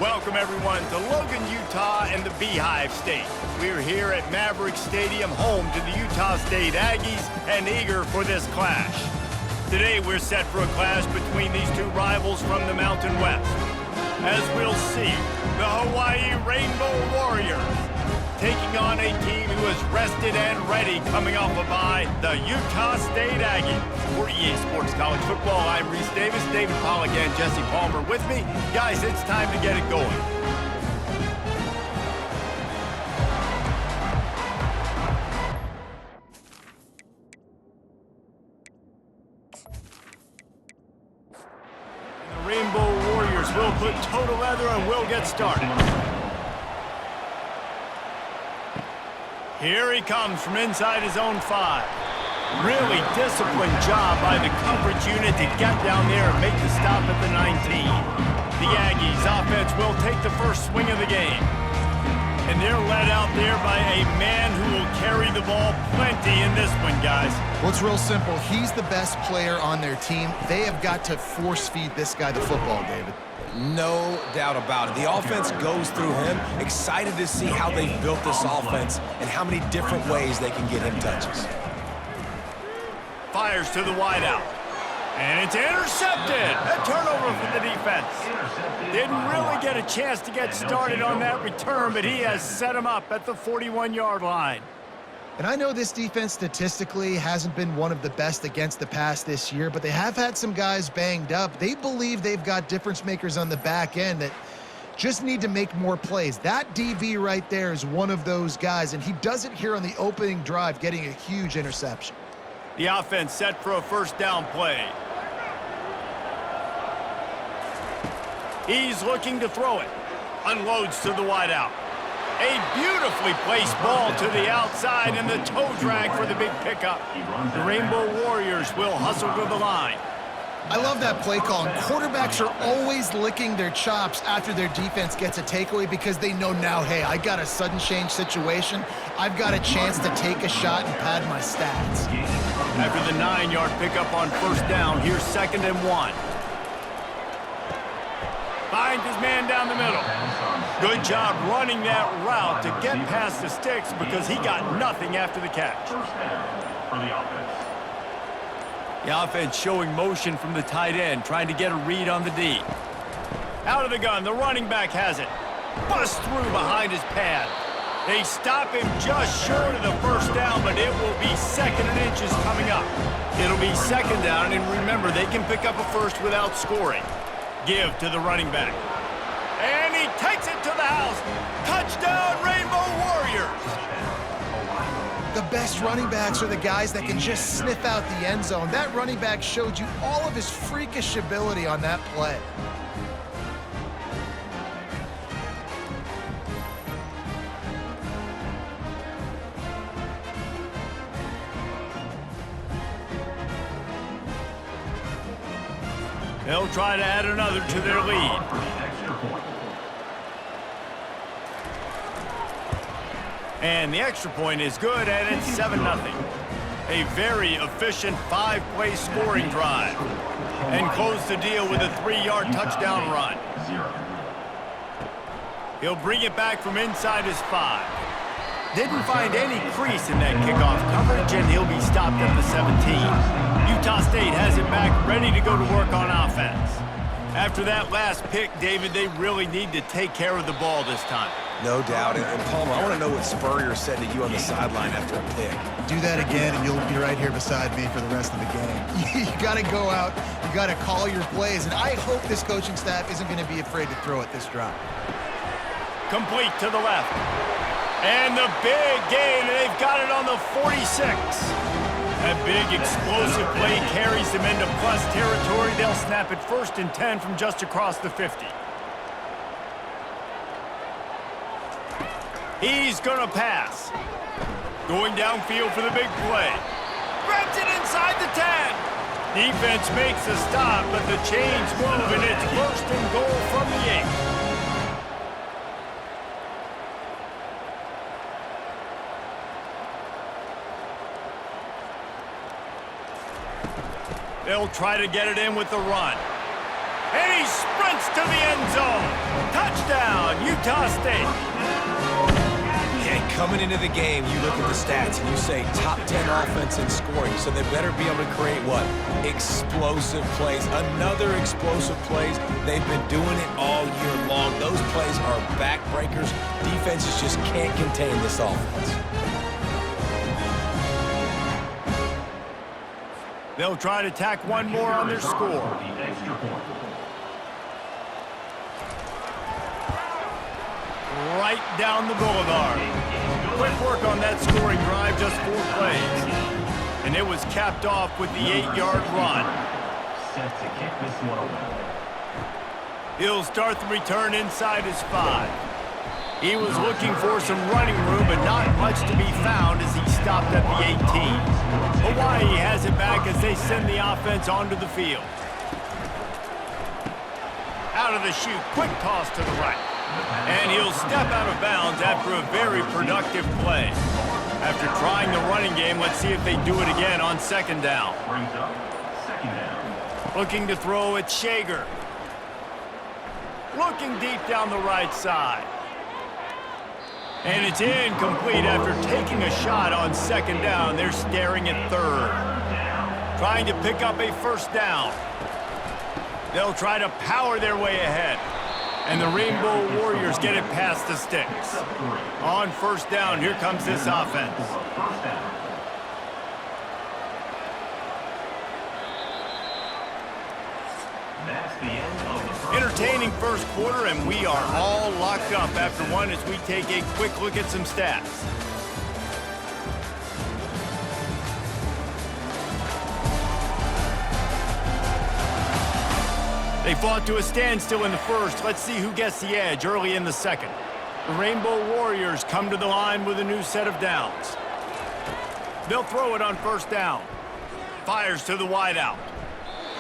Welcome, everyone, to Logan, Utah and the Beehive State. We're here at Maverick Stadium, home to the Utah State Aggies, and eager for this clash. Today, we're set for a clash between these two rivals from the Mountain West. As we'll see, the Hawaii Rainbow Warriors taking on a team who is rested and ready coming off a bye, the Utah State Aggies. For EA Sports College Football, I'm Reese Davis, David Pollack, and Jesse Palmer with me. Guys, it's time to get it going. The Rainbow Warriors will put total leather and we'll get started. Here he comes from inside his own 5. Really disciplined job by the coverage unit to get down there and make the stop at the 19. The Aggies offense will take the first swing of the game. And they're led out there by a man who will carry the ball plenty in this one, guys. Well, it's real simple. He's the best player on their team. They have got to force-feed this guy the football, David. No doubt about it. The offense goes through him. Excited to see how they've built this offense and how many different ways they can get him touches. Fires to the wideout. And it's intercepted. A turnover for the defense. Didn't really get a chance to get started on that return, but he has set him up at the 41-yard line. And I know this defense statistically hasn't been one of the best against the pass this year, but they have had some guys banged up. They believe they've got difference makers on the back end that just need to make more plays. That DB right there is one of those guys, and he does it here on the opening drive, getting a huge interception. The offense set for a first down play. He's looking to throw it. Unloads to the wideout. A beautifully placed ball to the outside and the toe drag for the big pickup. The Rainbow Warriors will hustle to the line. I love that play call. And quarterbacks are always licking their chops after their defense gets a takeaway because they know now, hey, I got a sudden change situation. I've got a chance to take a shot and pad my stats. After the 9-yard pickup on first down, here's 2nd and 1. Finds his man down the middle. Good job running that route to get past the sticks because he got nothing after the catch. The offense showing motion from the tight end, trying to get a read on the D. Out of the gun, the running back has it. Busts through behind his pad. They stop him just short of the first down, but it will be 2nd and inches coming up. It'll be 2nd down, and remember, they can pick up a first without scoring. Give to the running back. And he takes it to the house. Touchdown, Rainbow Warriors. The best running backs are the guys that can just sniff out the end zone. That running back showed you all of his freakish ability on that play. They'll try to add another to their lead. And the extra point is good, and it's 7-0. A very efficient 5-play scoring drive. And close the deal with a 3-yard touchdown run. He'll bring it back from inside his 5. Didn't find any crease in that kickoff coverage, and he'll be stopped at the 17. Utah State has it back, ready to go to work on offense. After that last pick, David, they really need to take care of the ball this time. No doubt. And Palmer, I want to know what Spurrier said to you on the sideline after a pick. Do that again, and you'll be right here beside me for the rest of the game. You got to go out. You got to call your plays, and I hope this coaching staff isn't going to be afraid to throw it this drive. Complete to the left. And the big gain, and they've got it on the 46. That big explosive play carries them into plus territory. They'll snap it 1st and 10 from just across the 50. He's going to pass. Going downfield for the big play. Grabs it inside the 10. Defense makes a stop, but the chains move, and it's 1st and goal from the 8. They'll try to get it in with the run. And he sprints to the end zone. Touchdown! Utah State. And coming into the game, you look at the stats and you say top 10 offense in scoring, so they better be able to create what? Explosive plays. Another explosive plays. They've been doing it all year long. Those plays are backbreakers. Defenses just can't contain this offense. They'll try to tack one more on their score. Right down the boulevard. Quick work on that scoring drive, just 4 plays. And it was capped off with the 8-yard run. Set to kick this one away. He'll start the return inside his 5. He was looking for some running room, but not much to be found as he stopped at the 18. Hawaii has it back as they send the offense onto the field. Out of the chute, quick toss to the right. And he'll step out of bounds after a very productive play. After trying the running game, let's see if they do it again on 2nd down. Brings up 2nd down. Looking to throw at Shager. Looking deep down the right side. And it's incomplete after taking a shot on 2nd down. They're staring at 3rd. Trying to pick up a 1st down. They'll try to power their way ahead. And the Rainbow Warriors get it past the sticks. On 1st down, here comes this offense. That's the end of the Entertaining 1st quarter, and we are all locked up after one as we take a quick look at some stats. They fought to a standstill in the 1st. Let's see who gets the edge early in the 2nd. The Rainbow Warriors come to the line with a new set of downs. They'll throw it on 1st down. Fires to the wideout.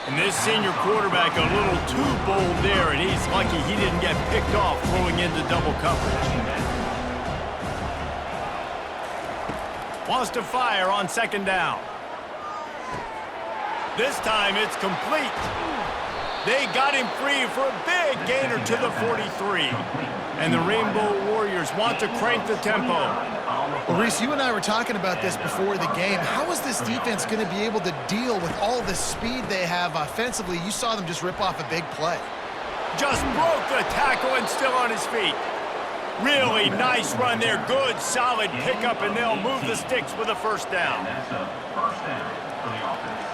And this senior quarterback a little too bold there, and he's lucky he didn't get picked off throwing into double coverage. Wants to fire on 2nd down. This time it's complete. They got him free for a big gainer to the 43. And the Rainbow Warriors want to crank the tempo. Well, Reese, you and I were talking about this before the game. How is this defense going to be able to deal with all the speed they have offensively? You saw them just rip off a big play. Just broke the tackle and still on his feet. Really nice run there. Good, solid pickup, and they'll move the sticks with a 1st down. That's a 1st down for the offense.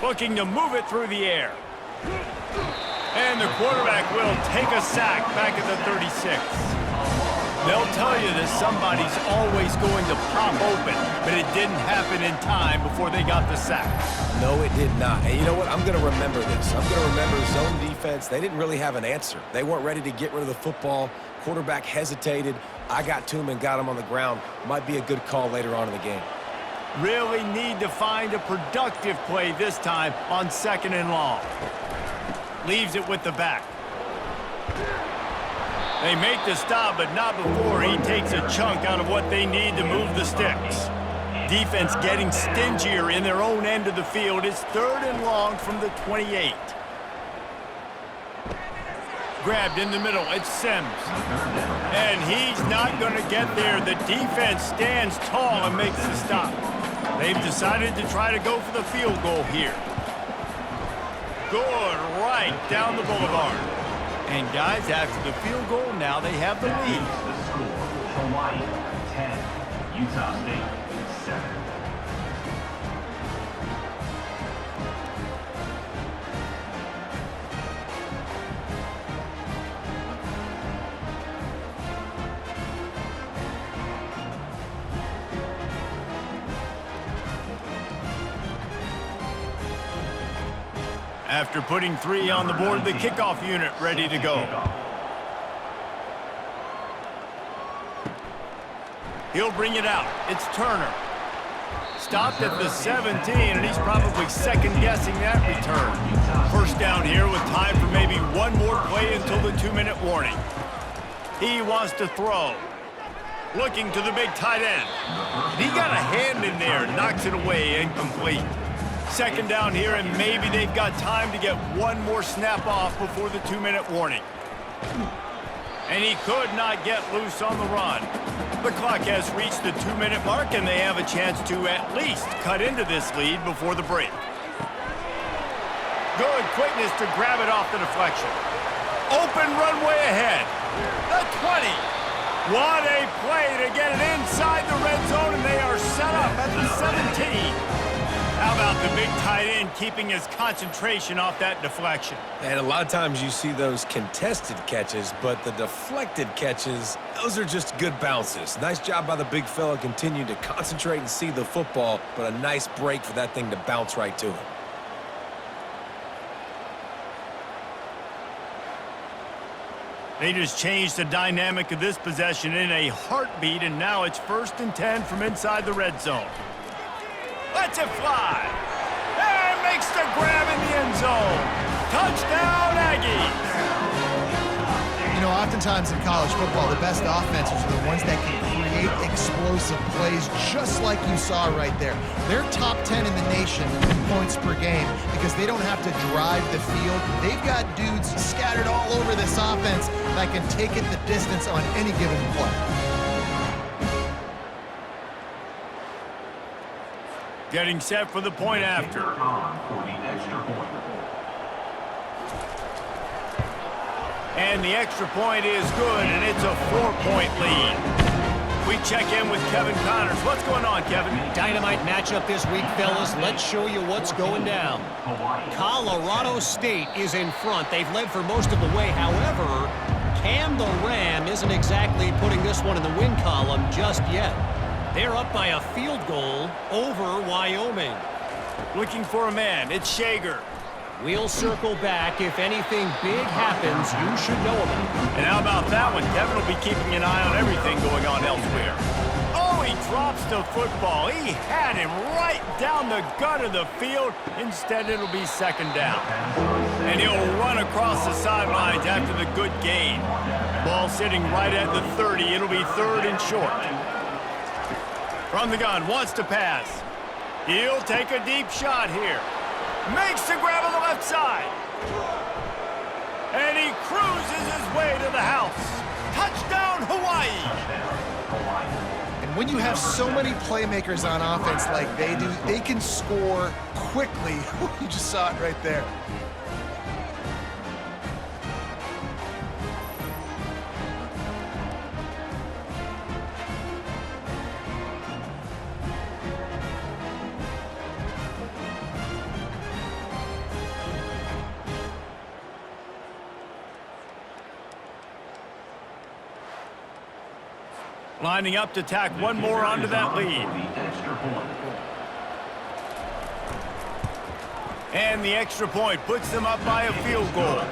Looking to move it through the air. And the quarterback will take a sack back at the 36. They'll tell you that somebody's always going to pop open, but it didn't happen in time before they got the sack. No, it did not. And you know what? I'm going to remember this. I'm going to remember zone defense. They didn't really have an answer. They weren't ready to get rid of the football. Quarterback hesitated. I got to him and got him on the ground. Might be a good call later on in the game. Really need to find a productive play this time on 2nd and long. Leaves it with the back. They make the stop, but not before he takes a chunk out of what they need to move the sticks. Defense getting stingier in their own end of the field. It's 3rd and long from the 28. Grabbed in the middle, it's Sims. And he's not going to get there. The defense stands tall and makes the stop. They've decided to try to go for the field goal here. Good, right down the boulevard. And guys, after the field goal, now they have the lead. The score, Hawaii 10, Utah State 7. After putting 3 on the board, the kickoff unit ready to go. He'll bring it out. It's Turner. Stopped at the 17, and he's probably second-guessing that return. 1st down here with time for maybe one more play until the 2-minute warning. He wants to throw. Looking to the big tight end. He got a hand in there, knocks it away, incomplete. Second down here, and maybe they've got time to get one more snap off before the 2-minute warning. And he could not get loose on the run. The clock has reached the 2-minute mark, and they have a chance to at least cut into this lead before the break. Good quickness to grab it off the deflection. Open runway ahead. The 20. What a play to get it inside the red zone, and they are set up at the 17. How about the big tight end keeping his concentration off that deflection? And a lot of times you see those contested catches, but the deflected catches, those are just good bounces. Nice job by the big fella, continue to concentrate and see the football, but a nice break for that thing to bounce right to him. They just changed the dynamic of this possession in a heartbeat, and now it's 1st and 10 from inside the red zone. Lets it fly. And makes the grab in the end zone. Touchdown, Aggies. You know, oftentimes in college football, the best offenses are the ones that can create explosive plays just like you saw right there. They're top 10 in the nation in points per game because they don't have to drive the field. They've got dudes scattered all over this offense that can take it the distance on any given play. Getting set for the point after. And the extra point is good, and it's a 4-point lead. We check in with Kevin Connors. What's going on, Kevin? Dynamite matchup this week, fellas. Let's show you what's going down. Colorado State is in front. They've led for most of the way. However, Cam the Ram isn't exactly putting this one in the win column just yet. They're up by a field goal over Wyoming. Looking for a man. It's Shager. We'll circle back. If anything big happens, you should know about it. And how about that one? Kevin will be keeping an eye on everything going on elsewhere. Oh, he drops the football. He had him right down the gut of the field. Instead, it'll be 2nd down. And he'll run across the sidelines after the good gain. Ball sitting right at the 30. It'll be 3rd and short. From the gun, wants to pass. He'll take a deep shot here. Makes the grab on the left side. And he cruises his way to the house. Touchdown, Hawaii. And when you have so many playmakers on offense like they do, they can score quickly. You just saw it right there. Lining up to tack one more onto that lead. And the extra point puts them up by a field goal.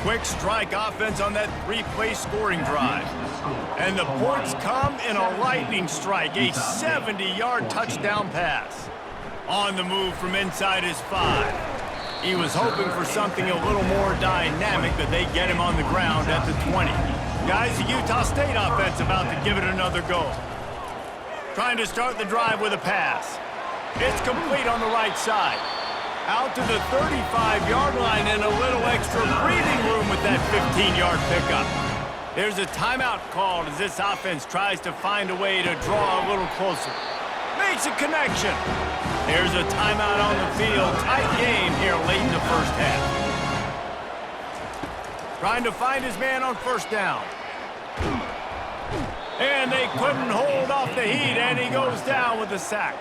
Quick strike offense on that 3-play scoring drive. And the points come in a lightning strike, a 70-yard touchdown pass. On the move from inside his 5. He was hoping for something a little more dynamic, but they get him on the ground at the 20. Guys, the Utah State offense about to give it another go. Trying to start the drive with a pass. It's complete on the right side. Out to the 35-yard line and a little extra breathing room with that 15-yard pickup. There's a timeout called as this offense tries to find a way to draw a little closer. Makes a connection. There's a timeout on the field. Tight game here late in the first half. Trying to find his man on 1st down. And they couldn't hold off the heat, and he goes down with the sack.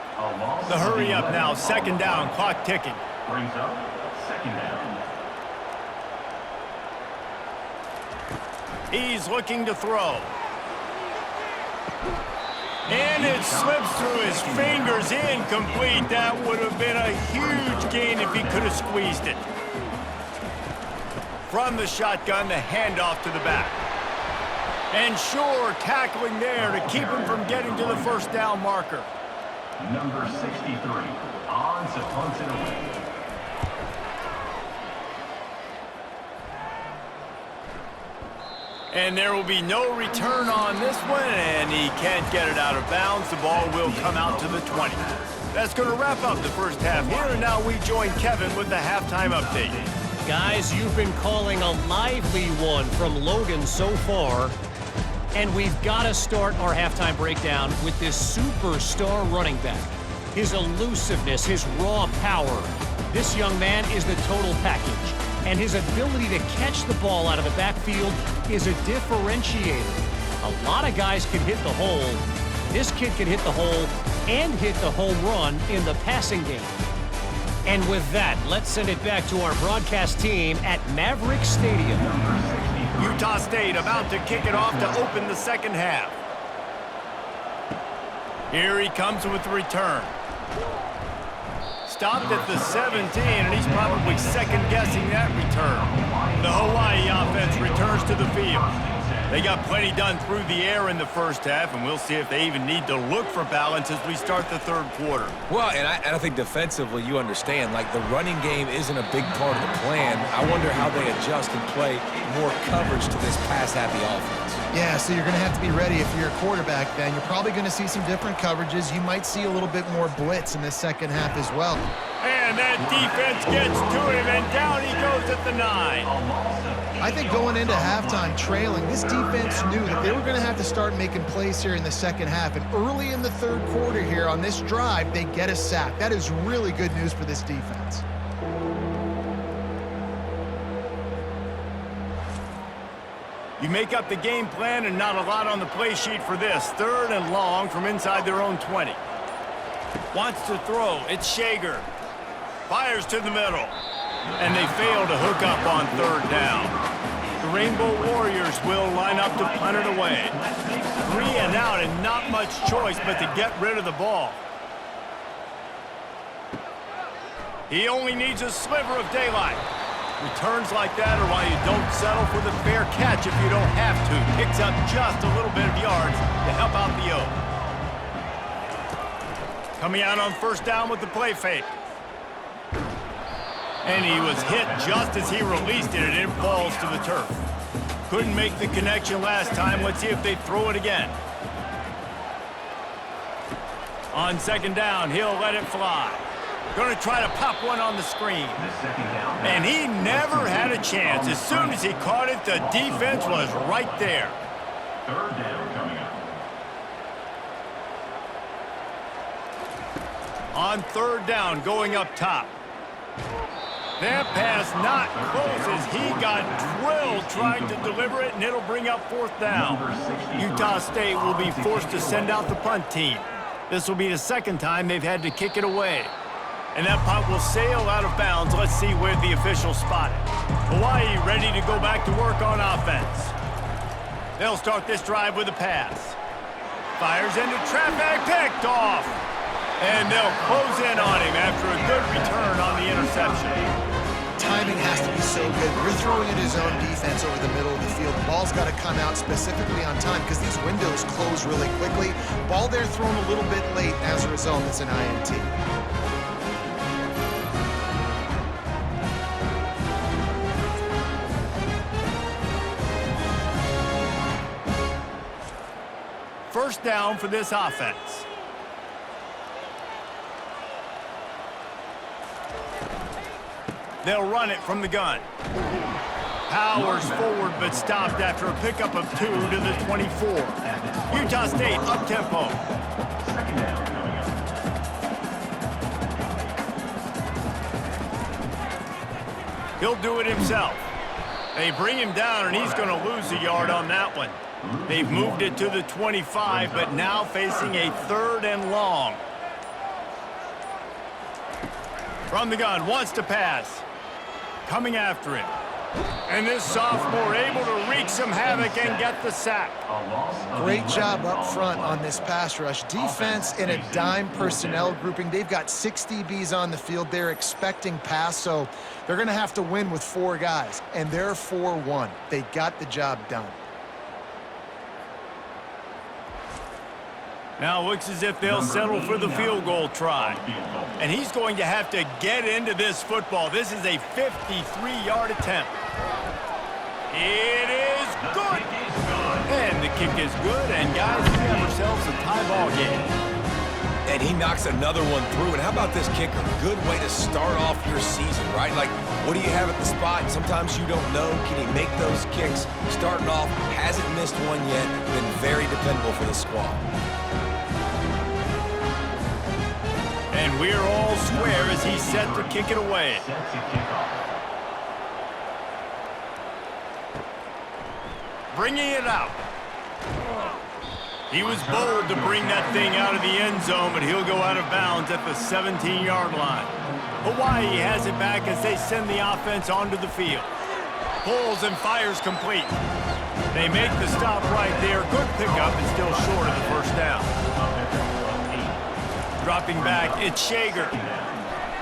The hurry up now, 2nd down, clock ticking. Brings up 2nd down. He's looking to throw. And it slips through his fingers, incomplete. That would have been a huge gain if he could have squeezed it. From the shotgun, the handoff to the back. And sure, tackling there to keep him from getting to the 1st down marker. Number 63, on to punt it away. And there will be no return on this one, and he can't get it out of bounds. The ball will come out to the 20. That's going to wrap up the first half here, and now we join Kevin with the halftime update. Guys, you've been calling a lively one from Logan so far. And we've got to start our halftime breakdown with this superstar running back. His elusiveness, his raw power. This young man is the total package. And his ability to catch the ball out of the backfield is a differentiator. A lot of guys can hit the hole. This kid can hit the hole and hit the home run in the passing game. And with that, let's send it back to our broadcast team at Maverick Stadium. Utah State about to kick it off to open the second half. Here he comes with the return. Stopped at the 17, and he's probably second-guessing that return. The Hawai'i offense returns to the field. They got plenty done through the air in the first half, and we'll see if they even need to look for balance as we start the third quarter. Well, and I think defensively, you understand, like the running game isn't a big part of the plan. I wonder how they adjust and play more coverage to this pass-happy offense. Yeah, so you're going to have to be ready if you're a quarterback then. You're probably going to see some different coverages. You might see a little bit more blitz in the second half as well. And that defense gets to him, and down he goes at the 9. I think going into halftime trailing, this defense knew that they were going to have to start making plays here in the second half. And early in the third quarter here on this drive, they get a sack. That is really good news for this defense. You make up the game plan and not a lot on the play sheet for this. Third and long from inside their own 20. Wants to throw. It's Shager. Fires to the middle. And they fail to hook up on third down. The Rainbow Warriors will line up to punt it away. 3 and out and not much choice but to get rid of the ball. He only needs a sliver of daylight. Returns like that are why you don't settle for the fair catch if you don't have to. Picks up just a little bit of yards to help out the O. Coming out on first down with the play fake. And he was hit just as he released it, and it falls to the turf. Couldn't make the connection last time. Let's see if they throw it again. On second down, he'll let it fly. Going to try to pop one on the screen. And he never had a chance. As soon as he caught it, the defense was right there. Third down coming up. On third down, going up top. That pass not close as he got drilled trying to deliver it, and it'll bring up fourth down. Utah State will be forced to send out the punt team. This will be the second time they've had to kick it away. And that punt will sail out of bounds. Let's see where the officials spot it. Hawai'i ready to go back to work on offense. They'll start this drive with a pass. Fires into traffic, picked off. And they'll close in on him after a good return on the interception. Timing has to be so good. We're throwing in his own defense over the middle of the field. The ball's got to come out specifically on time because these windows close really quickly. Ball there thrown a little bit late. As a result, it's an INT. First down for this offense. They'll run it from the gun. Powers forward, but stopped after a pickup of 2 to the 24. Utah State up-tempo. Second down coming up. He'll do it himself. They bring him down, and he's going to lose a yard on that one. They've moved it to the 25, but now facing a third and long. From the gun, wants to pass. Coming after him. And this sophomore able to wreak some havoc and get the sack. Great job up front on this pass rush. Defense in a dime personnel grouping. They've got 6 DBs on the field. They're expecting pass, so they're going to have to win with 4 guys. And they're 4-1. They got the job done. Now looks as if they'll settle for the field goal try. And he's going to have to get into this football. This is a 53-yard attempt. It is good. And the kick is good. And guys, we have ourselves a tie ball game. And he knocks another one through. And how about this kicker? Good way to start off your season, right? Like, what do you have at the spot? Sometimes you don't know. Can he make those kicks? Starting off, hasn't missed one yet. Been very dependable for the squad. And we're all square as he's set to kick it away. Set to kick off. Bringing it out. He was bold to bring that thing out of the end zone, but he'll go out of bounds at the 17-yard line. Hawaii has it back as they send the offense onto the field. Pulls and fires complete. They make the stop right there. Good pickup and still short of the first down. Dropping back, it's Shager.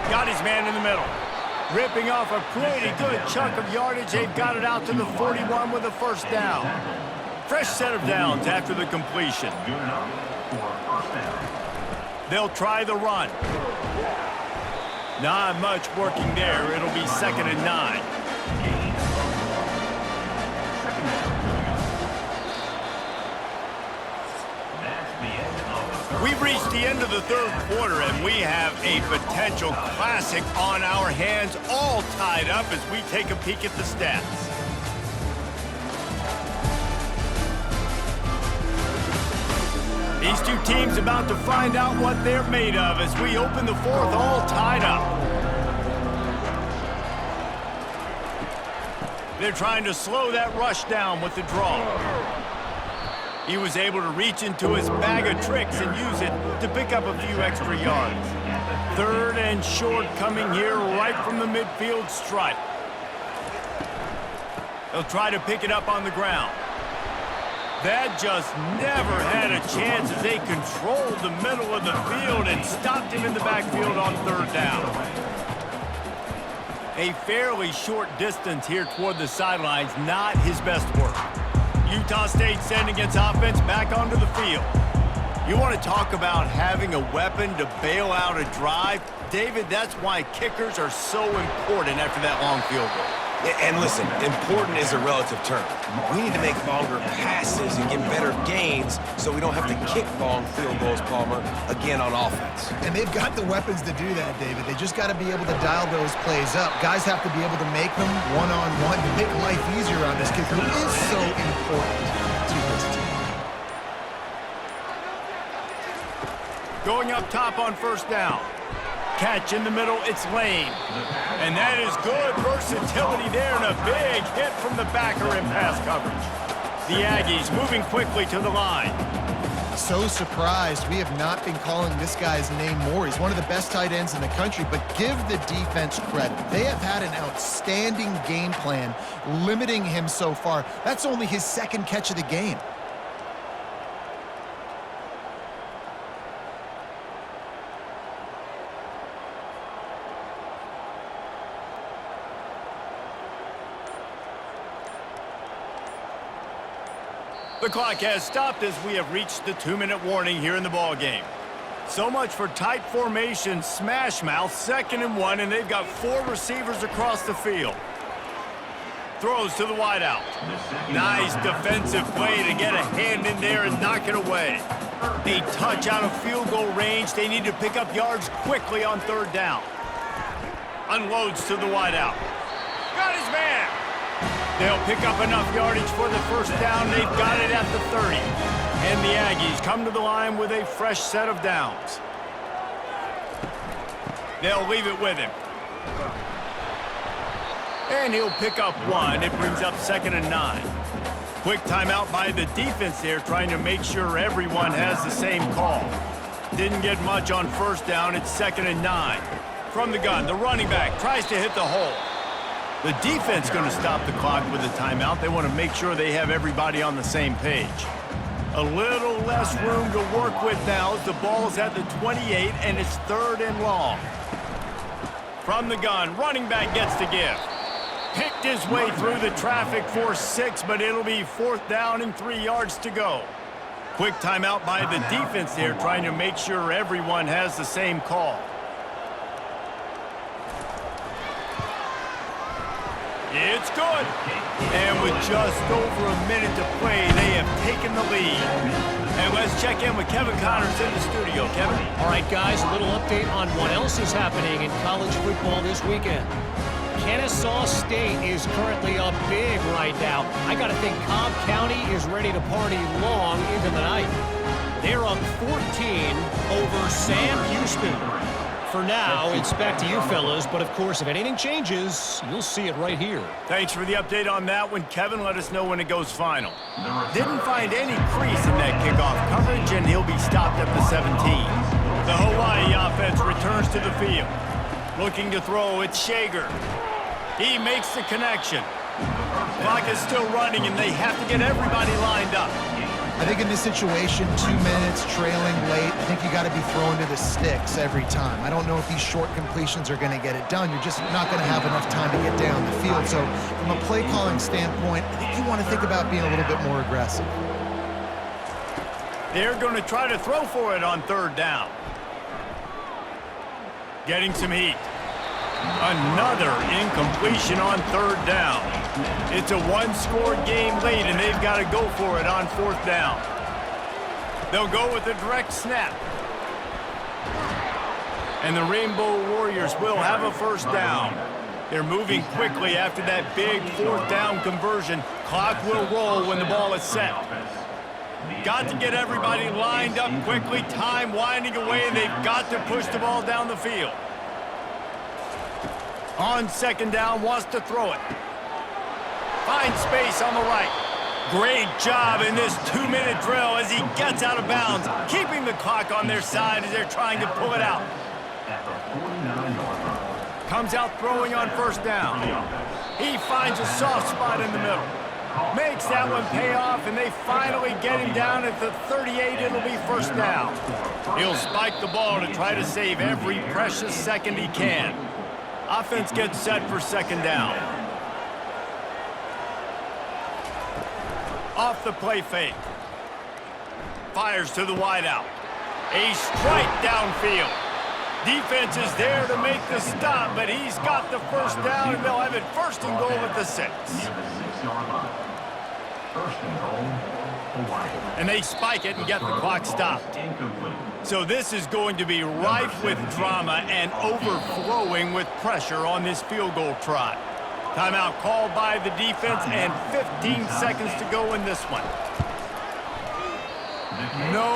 Got his man in the middle. Ripping off a pretty good chunk of yardage. They've got it out to the 41 with a first down. Fresh set of downs after the completion. Good enough for first down. They'll try the run. Not much working there. It'll be 2nd and 9. Gain of 1. Second down. That's the end of the third. We've reached the end of the third quarter, and we have a potential classic on our hands, all tied up as we take a peek at the stats. These two teams about to find out what they're made of as we open the fourth, all tied up. They're trying to slow that rush down with the draw. He was able to reach into his bag of tricks and use it to pick up a few extra yards. 3rd and short coming here right from the midfield stripe. They'll try to pick it up on the ground. That just never had a chance as they controlled the middle of the field and stopped him in the backfield on 3rd down. A fairly short distance here toward the sidelines, not his best work. Utah State sending its offense back onto the field. You want to talk about having a weapon to bail out a drive? David, that's why kickers are so important after that long field goal. And listen, important is a relative term. We need to make longer passes and get better gains so we don't have to kick long field goals, Palmer, again on offense. And they've got the weapons to do that, David. They just got to be able to dial those plays up. Guys have to be able to make them one-on-one to make life easier on this kicker, who is so important to this team. Going up top on 1st down. Catch in the middle, it's Lane. And that is good versatility there and a big hit from the backer in pass coverage. The Aggies moving quickly to the line. So surprised we have not been calling this guy's name more. He's one of the best tight ends in the country, but give the defense credit. They have had an outstanding game plan limiting him so far. That's only his 2nd catch of the game. The clock has stopped as we have reached the 2-minute warning here in the ballgame. So much for tight formation, smash mouth, 2nd and 1, and they've got 4 receivers across the field. Throws to the wideout. Nice defensive play to get a hand in there and knock it away. A touch out of field goal range. They need to pick up yards quickly on 3rd down. Unloads to the wideout. Got his man. They'll pick up enough yardage for the first down. They've got it at the 30. And the Aggies come to the line with a fresh set of downs. They'll leave it with him. And he'll pick up 1. It brings up 2nd and 9. Quick timeout by the defense there, trying to make sure everyone has the same call. Didn't get much on 1st down. It's 2nd and 9. From the gun, the running back tries to hit the hole. The defense going to stop the clock with a timeout. They want to make sure they have everybody on the same page. A little less room to work with now as the ball's at the 28 and it's 3rd and long. From the gun, running back gets to give. Picked his way through the traffic for 6, but it'll be 4th down and 3 yards to go. Quick timeout by the defense there, trying to make sure everyone has the same call. It's good. And with just over a minute to play, they have taken the lead. And let's check in with Kevin Connors in the studio. Kevin? All right, guys, a little update on what else is happening in college football this weekend. Kennesaw State is currently up big right now. I got to think Cobb County is ready to party long into the night. They're up 14 over Sam Houston. For now, it's back to you fellas, but of course, if anything changes, you'll see it right here. Thanks for the update on that one, Kevin. Let us know when it goes final. Didn't find any crease in that kickoff coverage, and he'll be stopped at the 17. The Hawaii offense returns to the field. Looking to throw, it's Shager. He makes the connection. Clock is still running, and they have to get everybody lined up. I think in this situation, 2 minutes, trailing late, I think you got to be throwing to the sticks every time. I don't know if these short completions are going to get it done. You're just not going to have enough time to get down the field. So from a play calling standpoint, I think you want to think about being a little bit more aggressive. They're going to try to throw for it on third down. Getting some heat. Another incompletion on third down. It's a one-score game late, and they've got to go for it on fourth down. They'll go with a direct snap. And the Rainbow Warriors will have a first down. They're moving quickly after that big fourth down conversion. Clock will roll when the ball is set. Got to get everybody lined up quickly. Time winding away, and they've got to push the ball down the field. On second down, wants to throw it. Finds space on the right. Great job in this 2-minute drill as he gets out of bounds, keeping the clock on their side as they're trying to pull it out. Comes out throwing on first down. He finds a soft spot in the middle. Makes that one pay off, and they finally get him down at the 38. It'll be first down. He'll spike the ball to try to save every precious second he can. Offense gets set for second down. Off the play fake. Fires to the wideout. A strike downfield. Defense is there to make the stop, but he's got the first down, and they'll have it first and goal at the 6. And they spike it and get the clock stopped. So this is going to be rife with drama and overflowing with pressure on this field goal try. Timeout called by the defense, and 15 seconds to go in this one. No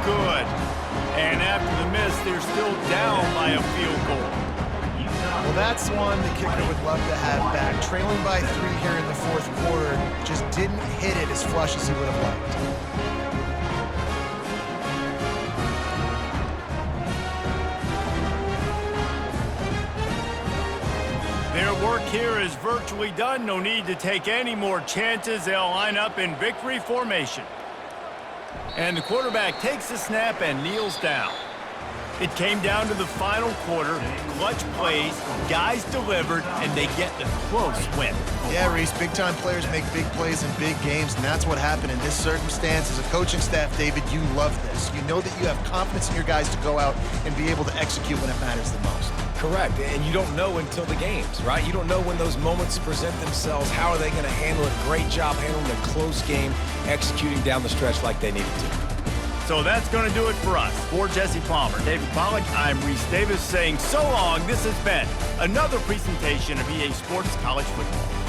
good. And after the miss, they're still down by a field goal. Well, that's one the kicker would love to have back. Trailing by 3 here in the fourth quarter, just didn't hit it as flush as he would have liked. Their work here is virtually done. No need to take any more chances. They'll line up in victory formation. And the quarterback takes the snap and kneels down. It came down to the final quarter. Clutch plays, guys delivered, and they get the close win. Yeah, Reese, big-time players make big plays in big games, and that's what happened in this circumstance. As a coaching staff, David, you love this. You know that you have confidence in your guys to go out and be able to execute when it matters the most. Correct, and you don't know until the games, right? You don't know when those moments present themselves. How are they going to handle it? Great job handling a close game, executing down the stretch like they needed to. So that's going to do it for us. For Jesse Palmer, David Pollack, I'm Reese Davis saying so long. This has been another presentation of EA Sports College Football.